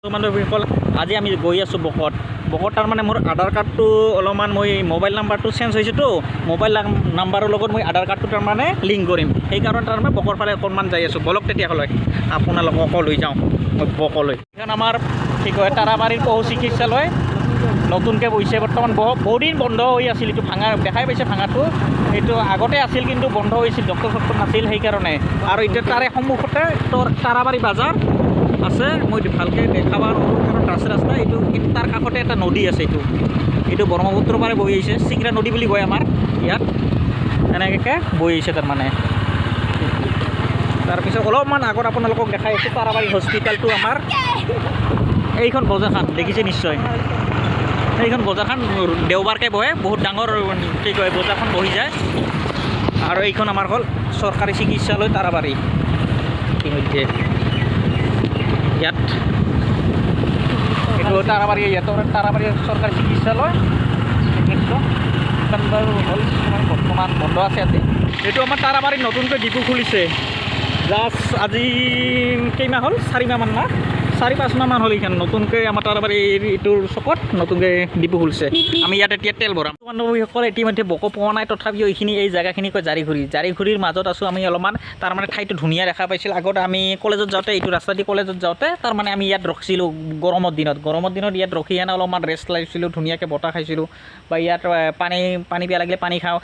বান্ধৱীসকল আজি আমি গৈ আছোঁ বকত তাৰমানে মোৰ আধাৰ কাৰ্ডটো অলপমান মই মোবাইল নাম্বাৰটো চেঞ্জ হৈছেতো মোবাইল নাম্বাৰৰ লগত মই আধাৰ কাৰ্ডটো তাৰমানে লিংক কৰিম সেইকাৰণে তাৰমানে বকৰ ফালে অকণমান যাই আছোঁ বলক তেতিয়াহ'লে আপোনালোকক লৈ যাওঁ মই বকলৈ এখন আমাৰ কি কয় তাৰাবাৰীৰ পশু চিকিৎসালয় নতুনকৈ বহিছে বৰ্তমান বহু দিন বন্ধ হৈ আছিল এইটো ভাঙা দেখাই পাইছে ভাঙাটো এইটো আগতে আছিল কিন্তু বন্ধ হৈছিল ডক্টৰ নাছিল সেইকাৰণে আৰু এতিয়া তাৰে সন্মুখতে তোৰ তাৰাবাৰী বাজাৰ আছে মই ভালকৈ দেখাবাৰ ৰাস্তা এইটো কিন্তু তাৰ কাষতে এটা নদী আছে এইটো ব্ৰহ্মপুত্ৰৰ পাৰে বৈ আহিছে চিংৰা নদী বুলি কয় আমাৰ ইয়াত এনেকৈ বৈ আহিছে তাৰমানে তাৰপিছত অলপমান আগত আপোনালোকক দেখাই আছোঁ তাৰাবাৰী হস্পিটেলটো আমাৰ এইখন বজাৰখন দেখিছে নিশ্চয় সেইখন বজাৰখন দেওবাৰকৈ বহে বহুত ডাঙৰ কি কয় বজাৰখন বহি যায় আৰু এইখন আমাৰ হ'ল চৰকাৰী চিকিৎসালয় তাৰাবাৰী ইতিমধ্যে ইয়াত এইটো তাৰাবাৰী তাৰাবাৰী চৰকাৰী চিকিৎসালয় হ'ল বৰ্তমান বন্ধ আছে ইয়াতে এইটো আমাৰ তাৰাবাৰীত নতুনকৈ ডিপু খুলিছে জাষ্ট আজি কেইমাহ হ'ল 4 মাহমান না 4-5 মাহমান হ'ল এইখন নতুনকৈ আমাৰ তাৰাবাৰী এইটোৰ চকত নতুনকৈ ডিপু খুলিছে আমি ইয়াত এতিয়া তেল ভৰাম বান্ধৱীসকল ইতিমধ্যে বকো পোৱা নাই তথাপিও এই জেগাখিনি কয় জাৰিঘুৰিৰ মাজত আছোঁ আমি অলপমান তাৰমানে ঠাইটো ধুনীয়া দেখা পাইছিল আগত আমি কলেজত যাওঁতে এইটো ৰাস্তা দি কলেজত যাওঁতে তাৰমানে আমি ইয়াত ৰখিছিলোঁ গৰমৰ দিনত ইয়াত ৰখি আনে অলপমান ৰেষ্ট লৈছিলোঁ ধুনীয়াকৈ বতাহ খাইছিলোঁ বা ইয়াত পানী পিয়া লাগিলে পানী খাওঁ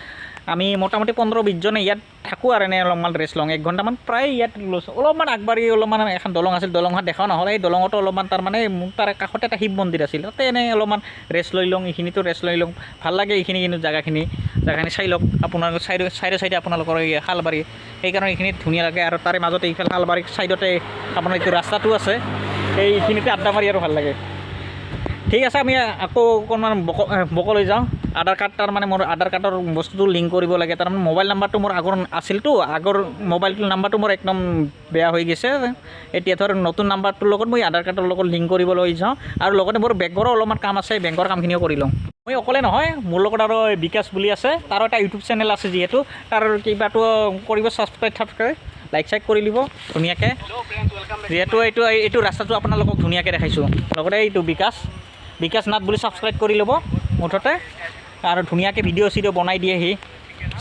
আমি মোটামুটি 15-20 জনে ইয়াত থাকোঁ আৰু এনে অলপমান ৰেষ্ট লওঁ 1 ঘণ্টামান প্ৰায় ইয়াত লৈছোঁ অলপমান আগবাঢ়ি অলপমান এখন দলং আছিল দলংখন দেখাও নহ'ল এই দলঙতো অলপমান তাৰমানে তাৰ কাষতে এটা শিৱ মন্দিৰ আছিল তাতে এনেই অলপমান ৰেষ্ট লৈ লওঁ এইখিনিতো ৰেষ্ট লৈ লওঁ ভাল লাগে এইখিনি কিন্তু জেগাখিনি চাই লওক আপোনালোকৰ চাইডে আপোনালোকৰ এই শালবাৰী সেইকাৰণে এইখিনিত ধুনীয়া লাগে আৰু তাৰে মাজতে এইফালে শালবাৰীৰ চাইডতে আপোনাৰ এইটো ৰাস্তাটো আছে এইখিনিতে আড্ডা মাৰি আৰু ভাল লাগে ঠিক আছে আমি আকৌ অকণমান বকলৈ যাওঁ আধাৰ কাৰ্ড তাৰমানে মোৰ আধাৰ কাৰ্ডৰ বস্তুটো লিংক কৰিব লাগে তাৰমানে মোবাইল নাম্বাৰটো মোৰ আছিলতো আগৰ মোবাইলটোৰ নাম্বাৰটো মোৰ একদম বেয়া হৈ গৈছে এতিয়া ধৰ নতুন নাম্বাৰটোৰ লগত মই আধাৰ কাৰ্ডৰ লগত লিংক কৰিবলৈ যাওঁ আৰু লগতে মোৰ বেংকৰো অলপমান কাম আছে বেংকৰ কামখিনিও কৰি লওঁ মই অকলে নহয় মোৰ লগত আৰু বিকাশ বুলি আছে তাৰো এটা ইউটিউব চেনেল আছে যিহেতু তাৰ কিবাটো কৰিব ছাবস্ক্ৰাইব লাইক কৰি দিব ধুনীয়াকৈ যিহেতু এইটো ৰাস্তাটো আপোনালোকক ধুনীয়াকৈ দেখাইছোঁ লগতে এইটো বিকাশ নাথ বুলি ছাবস্ক্ৰাইব কৰি ল'ব মুঠতে আৰু ধুনীয়াকৈ ভিডিঅ' বনাই দিয়ে সি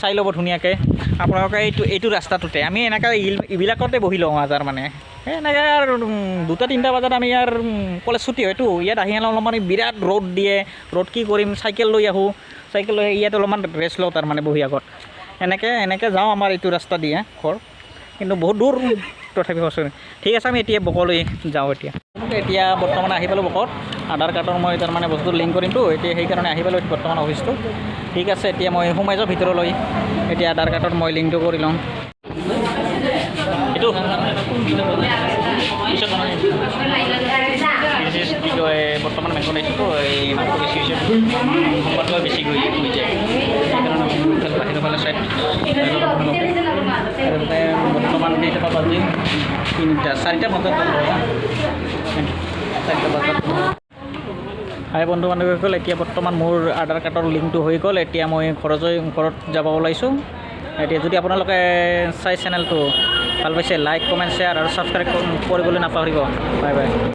চাই ল'ব ধুনীয়াকৈ আপোনালোকে এইটো ৰাস্তাটোতে আমি এনেকৈ এইবিলাকতে বহি লওঁ তাৰমানে এনেকৈ আৰু 2-3 বজাত আমি ইয়াৰ কলেজ ছুটি হয়তো ইয়াত আহি অলপমান বিৰাট ৰ'দ দিয়ে ৰ'দ কি কৰিম চাইকেল লৈ আহোঁ ইয়াত অলপমান ৰেষ্ট লওঁ তাৰমানে বহি আগত এনেকৈ যাওঁ আমাৰ এইটো ৰাস্তা দিয়ে ঘৰ কিন্তু বহুত দূৰ তথাপি ঠিক আছে আমি এতিয়া বকলৈ যাওঁ এতিয়া বৰ্তমান আহি পালোঁ বকত আধাৰ কাৰ্ডৰ মই তাৰমানে বস্তু লিংক কৰিমতো এতিয়া সেইকাৰণে আহি পালোঁ বৰ্তমান অফিচটো ঠিক আছে এতিয়া মই সোমাই যাওঁ ভিতৰলৈ এতিয়া আধাৰ কাৰ্ডত মই লিংকটো কৰি লওঁ এইটো কি কয় বৰ্তমান বেংকত আহিছোঁতো এই মাতটো বেছি হৈছে সম্পৰ্ক বেছি হৈ যায় সেইকাৰণে বাহিৰৰ ফালে চাই বৰ্তমান কেইটা বাজি 4টা বজাত হাই বন্ধু বান্ধৱীসকল এতিয়া বৰ্তমান মোৰ আধাৰ কাৰ্ডৰ লিংকটো হৈ গ'ল এতিয়া মই ঘৰত যাব ওলাইছোঁ এতিয়া যদি আপোনালোকে চাই চেনেলটো ভাল পাইছে লাইক কমেণ্ট শ্বেয়াৰ আৰু ছাবস্ক্ৰাইব কৰিবলৈ নাপাহৰিব বাই